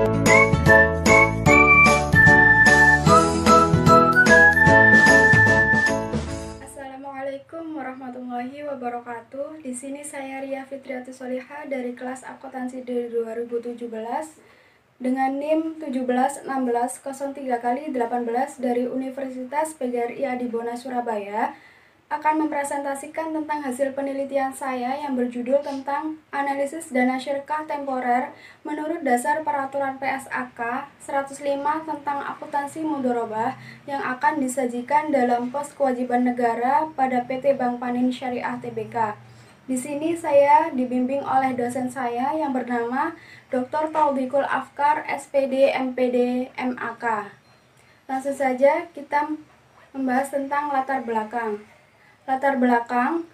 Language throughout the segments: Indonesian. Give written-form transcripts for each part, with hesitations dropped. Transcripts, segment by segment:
Assalamualaikum warahmatullahi wabarakatuh. Di sini saya Ria Fitriati Soliha dari kelas akuntansi dari 2017 dengan NIM 171603x18 dari Universitas PGRI Adibona Surabaya akan mempresentasikan tentang hasil penelitian saya yang berjudul tentang analisis dana syirkah temporer menurut dasar peraturan PSAK 105 tentang akuntansi mudharabah yang akan disajikan dalam pos kewajiban negara pada PT Bank Panin Syariah Tbk. Di sini saya dibimbing oleh dosen saya yang bernama Dr. Taufikul Afkar, SPD, MPD, MAK. Langsung saja kita membahas tentang latar belakang. Latar belakang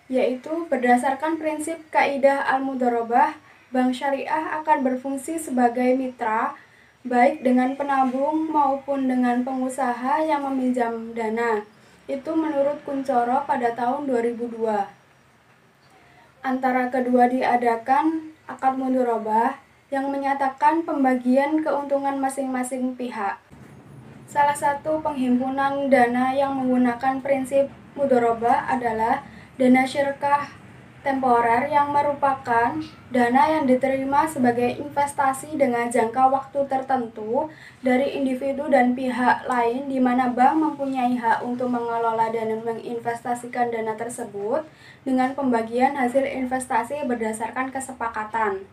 yaitu berdasarkan prinsip kaidah al-mudharabah, bank syariah akan berfungsi sebagai mitra baik dengan penabung maupun dengan pengusaha yang meminjam dana. Itu menurut Kuncoro pada tahun 2002. Antara kedua diadakan akad mudharabah yang menyatakan pembagian keuntungan masing-masing pihak. Salah satu penghimpunan dana yang menggunakan prinsip mudharabah adalah dana syirkah temporer yang merupakan dana yang diterima sebagai investasi dengan jangka waktu tertentu dari individu dan pihak lain di mana bank mempunyai hak untuk mengelola dan menginvestasikan dana tersebut dengan pembagian hasil investasi berdasarkan kesepakatan.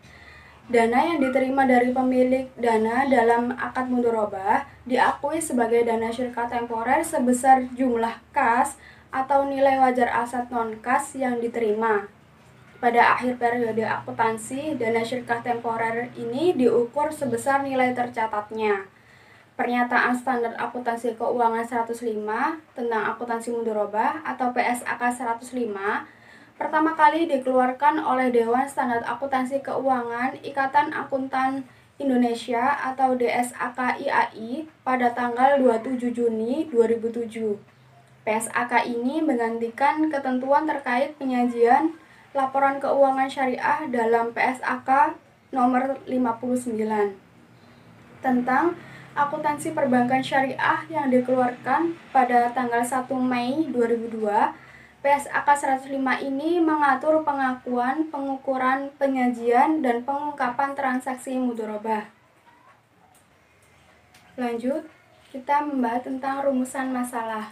Dana yang diterima dari pemilik dana dalam akad mudharabah diakui sebagai dana syirkah temporer sebesar jumlah kas atau nilai wajar aset non-kas yang diterima. Pada akhir periode akuntansi, dana syirkah temporer ini diukur sebesar nilai tercatatnya. Pernyataan Standar Akuntansi Keuangan 105 tentang akuntansi mudharabah atau PSAK 105 pertama kali dikeluarkan oleh Dewan Standar Akuntansi Keuangan Ikatan Akuntan Indonesia atau DSAK-IAI pada tanggal 27 Juni 2007. PSAK ini menggantikan ketentuan terkait penyajian laporan keuangan syariah dalam PSAK nomor 59 tentang akuntansi perbankan syariah yang dikeluarkan pada tanggal 1 Mei 2002. PSAK 105 ini mengatur pengakuan, pengukuran, penyajian, dan pengungkapan transaksi mudharabah. Lanjut, kita membahas tentang rumusan masalah.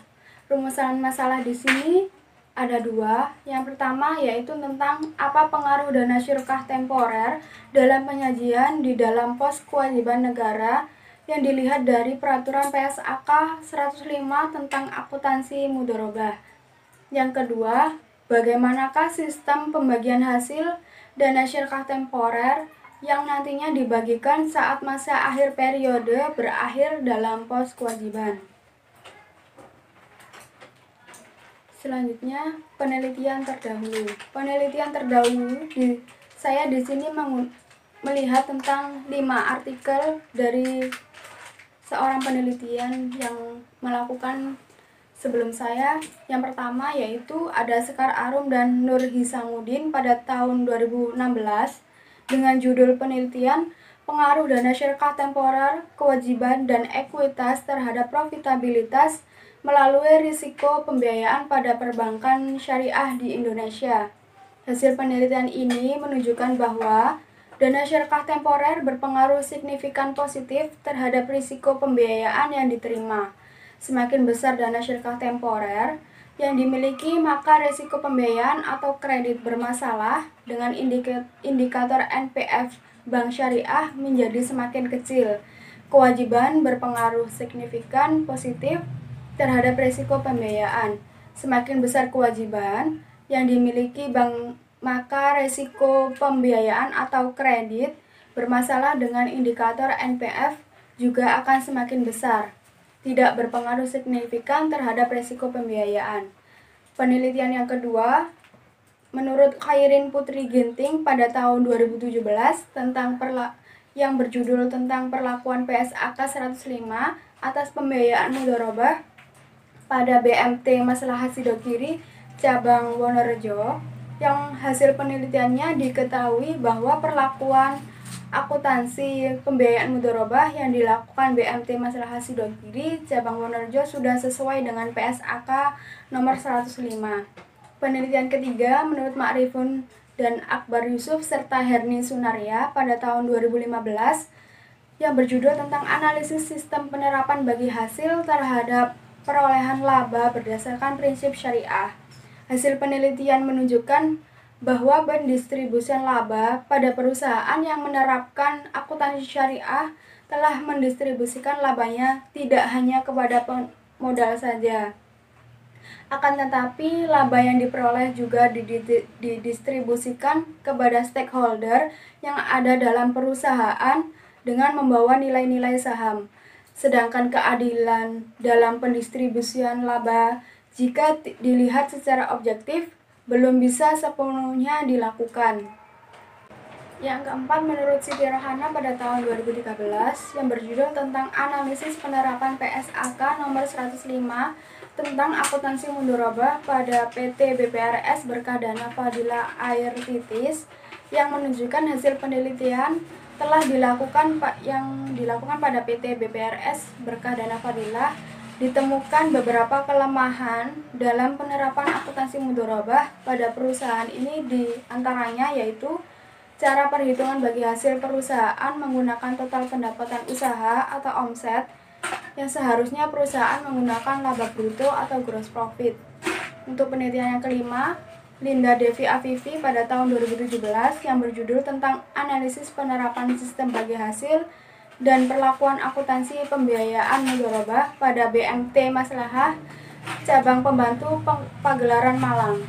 Rumusan masalah di sini ada dua. Yang pertama yaitu tentang apa pengaruh dana syirkah temporer dalam penyajian di dalam pos kewajiban negara yang dilihat dari peraturan PSAK 105 tentang akuntansi mudharabah. Yang kedua, bagaimanakah sistem pembagian hasil dana syirkah temporer yang nantinya dibagikan saat masa akhir periode berakhir dalam pos kewajiban. Selanjutnya, penelitian terdahulu. Penelitian terdahulu saya di sini melihat tentang 5 artikel dari seorang penelitian yang melakukan sebelum saya. Yang pertama yaitu ada Sekar Arum dan Nur Hisamuddin pada tahun 2016 dengan judul penelitian pengaruh dana syirkah temporer, kewajiban, dan ekuitas terhadap profitabilitas melalui risiko pembiayaan pada perbankan syariah di Indonesia. Hasil penelitian ini menunjukkan bahwa dana syirkah temporer berpengaruh signifikan positif terhadap risiko pembiayaan yang diterima. Semakin besar dana syirkah temporer yang dimiliki, maka risiko pembiayaan atau kredit bermasalah dengan indikator NPF bank syariah menjadi semakin kecil. Kewajiban berpengaruh signifikan positif terhadap risiko pembiayaan. Semakin besar kewajiban yang dimiliki bank, maka risiko pembiayaan atau kredit bermasalah dengan indikator NPF juga akan semakin besar. Tidak berpengaruh signifikan terhadap risiko pembiayaan. Penelitian yang kedua, menurut Khairin Putri Ginting pada tahun 2017 tentang yang berjudul tentang perlakuan PSAK 105 atas pembiayaan mudharabah pada BMT Maslahat Sidogiri cabang Wonorejo. yang hasil penelitiannya diketahui bahwa perlakuan akuntansi pembiayaan mudharabah yang dilakukan BMT Maslahah Sidogiri Cabang Wonorejo sudah sesuai dengan PSAK nomor 105. Penelitian ketiga menurut Ma'rifun dan Akbar Yusuf serta Herni Sunaria pada tahun 2015 yang berjudul tentang analisis sistem penerapan bagi hasil terhadap perolehan laba berdasarkan prinsip syariah. Hasil penelitian menunjukkan bahwa pendistribusian laba pada perusahaan yang menerapkan akuntansi syariah telah mendistribusikan labanya tidak hanya kepada modal saja. Akan tetapi, laba yang diperoleh juga didistribusikan kepada stakeholder yang ada dalam perusahaan dengan membawa nilai-nilai saham. Sedangkan keadilan dalam pendistribusian laba jika dilihat secara objektif belum bisa sepenuhnya dilakukan. Yang keempat, menurut Siti Rohana pada tahun 2013 yang berjudul tentang analisis penerapan PSAK nomor 105 tentang akuntansi mudharabah pada PT BPRS Berkah Dana Fadilah Air Titis yang menunjukkan hasil penelitian telah dilakukan pada PT BPRS Berkah Dana Fadilah ditemukan beberapa kelemahan dalam penerapan akuntansi mudharabah pada perusahaan ini, di antaranya yaitu cara perhitungan bagi hasil perusahaan menggunakan total pendapatan usaha atau omset yang seharusnya perusahaan menggunakan laba bruto atau gross profit. Untuk penelitian yang kelima, Linda Devi Afifi pada tahun 2017 yang berjudul tentang analisis penerapan sistem bagi hasil dan perlakuan akuntansi pembiayaan mudharabah pada BMT Maslahah Cabang Pembantu Pagelaran Malang.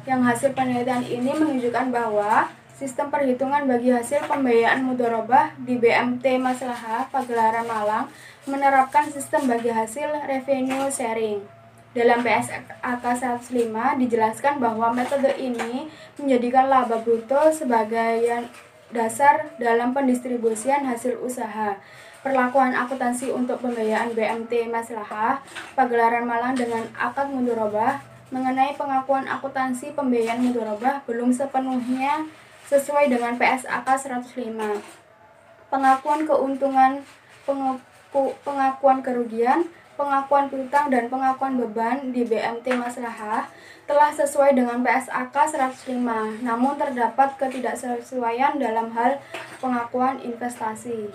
Yang hasil penelitian ini menunjukkan bahwa sistem perhitungan bagi hasil pembiayaan mudharabah di BMT Maslahah Pagelaran Malang menerapkan sistem bagi hasil revenue sharing. Dalam PSAK 105 dijelaskan bahwa metode ini menjadikan laba bruto sebagai dasar dalam pendistribusian hasil usaha. Perlakuan akuntansi untuk pembiayaan BMT Maslahah Pagelaran Malang dengan akad mudharabah mengenai pengakuan akuntansi pembiayaan mudharabah belum sepenuhnya sesuai dengan PSAK 105. Pengakuan keuntungan, pengakuan kerugian, pengakuan piutang, dan pengakuan beban di BMT Maslahah telah sesuai dengan PSAK 105, namun terdapat ketidaksesuaian dalam hal pengakuan investasi.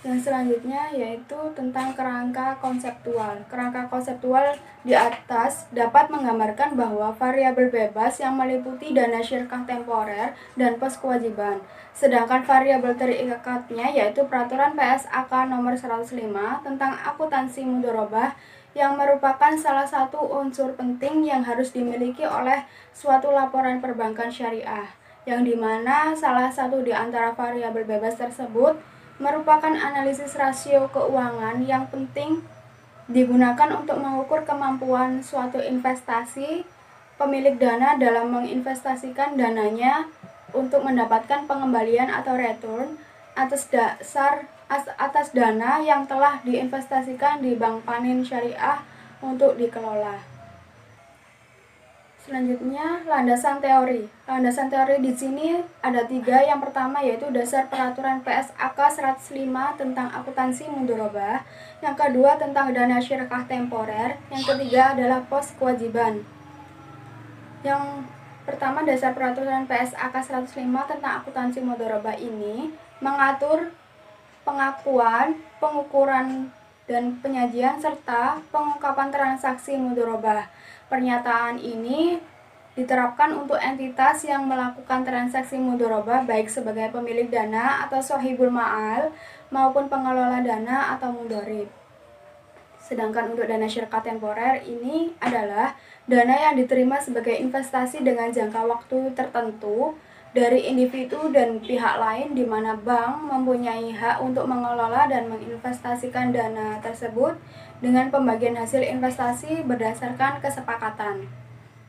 Yang selanjutnya yaitu tentang kerangka konseptual. Kerangka konseptual di atas dapat menggambarkan bahwa variabel bebas yang meliputi dana syirkah temporer dan pos kewajiban. Sedangkan variabel terikatnya yaitu peraturan PSAK nomor 105 tentang akuntansi mudharabah yang merupakan salah satu unsur penting yang harus dimiliki oleh suatu laporan perbankan syariah, yang dimana salah satu di antara variabel bebas tersebut merupakan analisis rasio keuangan yang penting digunakan untuk mengukur kemampuan suatu investasi pemilik dana dalam menginvestasikan dananya untuk mendapatkan pengembalian atau return atas dana yang telah diinvestasikan di bank panin syariah untuk dikelola. Selanjutnya, landasan teori. Landasan teori di sini ada 3. Yang pertama yaitu dasar peraturan PSAK 105 tentang akuntansi mudharabah. Yang kedua tentang dana syirkah temporer. Yang ketiga adalah pos kewajiban. Yang pertama, dasar peraturan PSAK 105 tentang akuntansi mudharabah ini mengatur pengakuan, pengukuran, dan penyajian serta pengungkapan transaksi mudharabah. Pernyataan ini diterapkan untuk entitas yang melakukan transaksi mudharabah baik sebagai pemilik dana atau sahibul ma'al maupun pengelola dana atau mudharib. Sedangkan untuk dana syirkah temporer ini adalah dana yang diterima sebagai investasi dengan jangka waktu tertentu dari individu dan pihak lain di mana bank mempunyai hak untuk mengelola dan menginvestasikan dana tersebut dengan pembagian hasil investasi berdasarkan kesepakatan.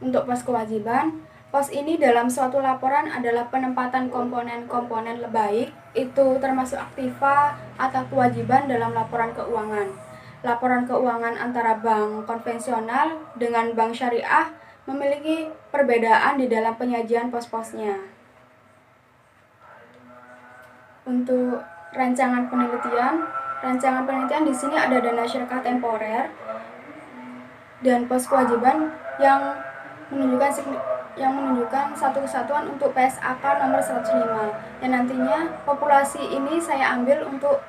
Untuk pos kewajiban, pos ini dalam suatu laporan adalah penempatan komponen-komponen baik, itu termasuk aktiva atau kewajiban dalam laporan keuangan. Laporan keuangan antara bank konvensional dengan bank syariah memiliki perbedaan di dalam penyajian pos-posnya. Untuk rancangan penelitian di sini ada dana syirkah temporer dan pos kewajiban yang menunjukkan satu kesatuan untuk PSAK nomor 105. Yang nantinya populasi ini saya ambil untuk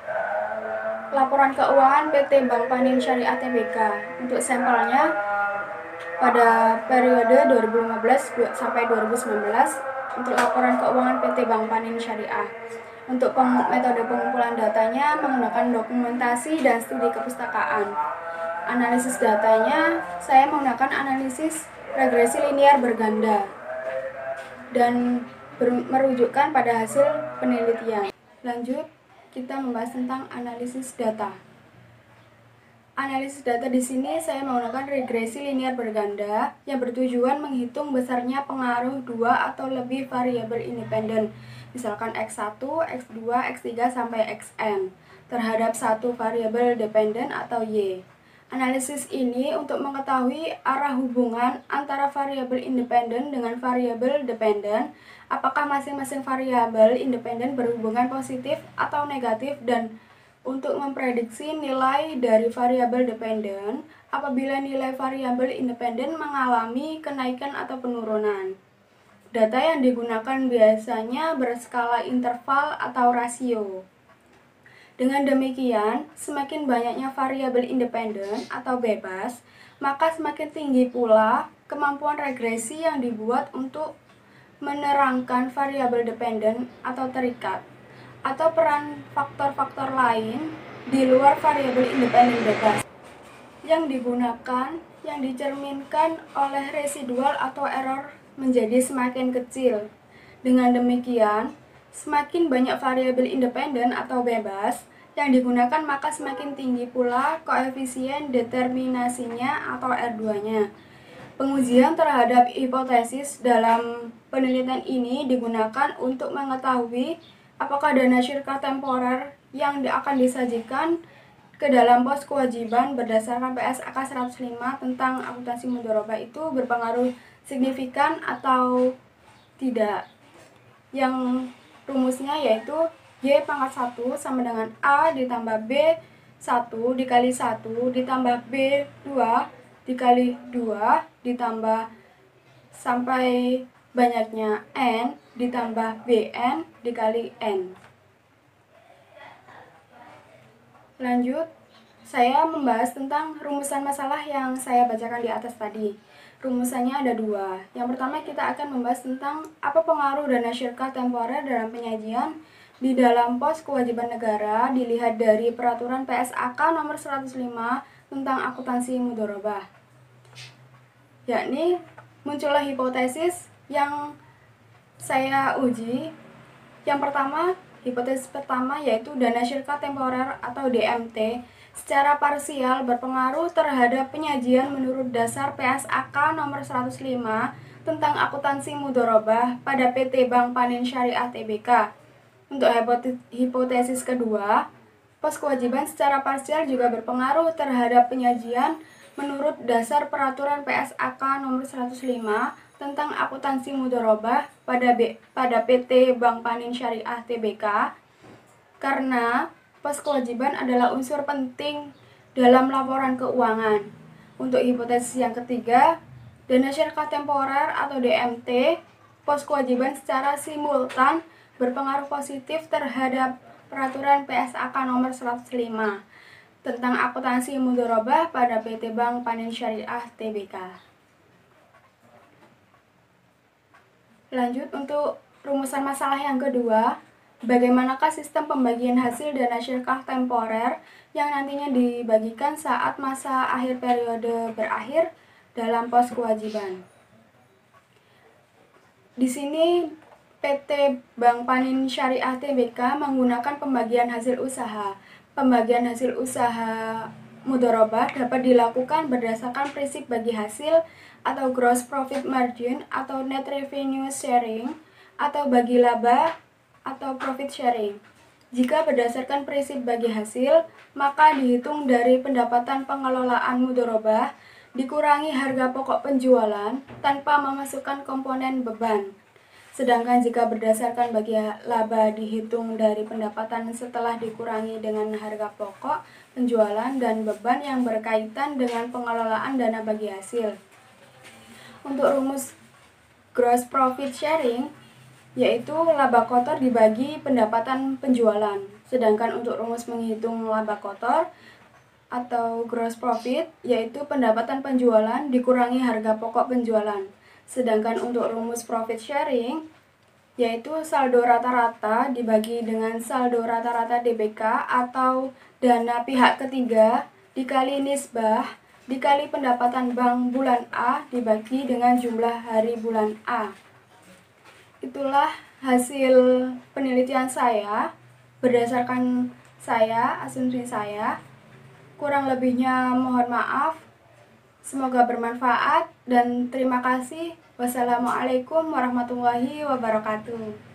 laporan keuangan PT Bank Panin Syariah Tbk. Untuk sampelnya pada periode 2015 sampai 2019 untuk laporan keuangan PT Bank Panin Syariah. Untuk metode pengumpulan datanya menggunakan dokumentasi dan studi kepustakaan. Analisis datanya saya menggunakan analisis regresi linear berganda dan merujukkan pada hasil penelitian. Lanjut, kita membahas tentang analisis data. Analisis data di sini saya menggunakan regresi linear berganda yang bertujuan menghitung besarnya pengaruh dua atau lebih variabel independen, misalkan X1, X2, X3 sampai Xn terhadap satu variabel dependen atau Y. Analisis ini untuk mengetahui arah hubungan antara variabel independen dengan variabel dependen, apakah masing-masing variabel independen berhubungan positif atau negatif, dan untuk memprediksi nilai dari variabel dependen apabila nilai variabel independen mengalami kenaikan atau penurunan. Data yang digunakan biasanya berskala interval atau rasio. Dengan demikian, semakin banyaknya variabel independen atau bebas, maka semakin tinggi pula kemampuan regresi yang dibuat untuk menerangkan variabel dependen atau terikat, atau peran faktor-faktor lain di luar variabel independen bebas yang digunakan, yang dicerminkan oleh residual atau error menjadi semakin kecil. Dengan demikian, semakin banyak variabel independen atau bebas yang digunakan, maka semakin tinggi pula koefisien determinasinya atau R2-nya. Pengujian terhadap hipotesis dalam penelitian ini digunakan untuk mengetahui apakah dana syirkah temporer yang akan disajikan ke dalam pos kewajiban berdasarkan PSAK 105 tentang akuntansi mudharabah itu berpengaruh signifikan atau tidak. Yang rumusnya yaitu Y pangkat 1 sama dengan A ditambah B 1 dikali 1 ditambah B 2 dikali 2 ditambah sampai banyaknya N ditambah BN dikali N. Lanjut, saya membahas tentang rumusan masalah yang saya bacakan di atas tadi. Rumusannya ada dua. Yang pertama, kita akan membahas tentang apa pengaruh dana syirkah temporer dalam penyajian di dalam pos kewajiban negara dilihat dari peraturan PSAK nomor 105 tentang akuntansi mudharabah. Yakni muncullah hipotesis yang saya uji. Yang pertama, hipotesis pertama yaitu dana syirkah temporer atau DMT secara parsial berpengaruh terhadap penyajian menurut dasar PSAK nomor 105 tentang akuntansi mudharabah pada PT Bank Panin Syariah Tbk. Untuk hipotesis kedua, pos kewajiban secara parsial juga berpengaruh terhadap penyajian menurut dasar peraturan PSAK nomor 105 tentang akuntansi mudharabah pada PT Bank Panin Syariah Tbk, karena pos kewajiban adalah unsur penting dalam laporan keuangan. Untuk hipotesis yang ketiga, dana syirkah temporer atau DMT, pos kewajiban secara simultan berpengaruh positif terhadap peraturan PSAK nomor 105 tentang akuntansi mudharabah pada PT Bank Panin Syariah Tbk. Lanjut, untuk rumusan masalah yang kedua, bagaimanakah sistem pembagian hasil dana syirkah temporer yang nantinya dibagikan saat masa akhir periode berakhir dalam pos kewajiban. Di sini PT Bank Panin Syariah Tbk menggunakan pembagian hasil usaha. Pembagian hasil usaha mudharabah dapat dilakukan berdasarkan prinsip bagi hasil atau gross profit margin atau net revenue sharing atau bagi laba atau profit sharing. Jika berdasarkan prinsip bagi hasil, maka dihitung dari pendapatan pengelolaan mudharabah dikurangi harga pokok penjualan tanpa memasukkan komponen beban. Sedangkan jika berdasarkan bagi laba dihitung dari pendapatan setelah dikurangi dengan harga pokok penjualan dan beban yang berkaitan dengan pengelolaan dana bagi hasil. Untuk rumus gross profit sharing, yaitu laba kotor dibagi pendapatan penjualan. Sedangkan untuk rumus menghitung laba kotor atau gross profit, yaitu pendapatan penjualan dikurangi harga pokok penjualan. Sedangkan untuk rumus profit sharing, yaitu saldo rata-rata dibagi dengan saldo rata-rata DBK atau dana pihak ketiga dikali nisbah dikali pendapatan bank bulan A dibagi dengan jumlah hari bulan A. Itulah hasil penelitian saya berdasarkan asumsi saya. Kurang lebihnya mohon maaf. Semoga bermanfaat dan terima kasih. Wassalamualaikum warahmatullahi wabarakatuh.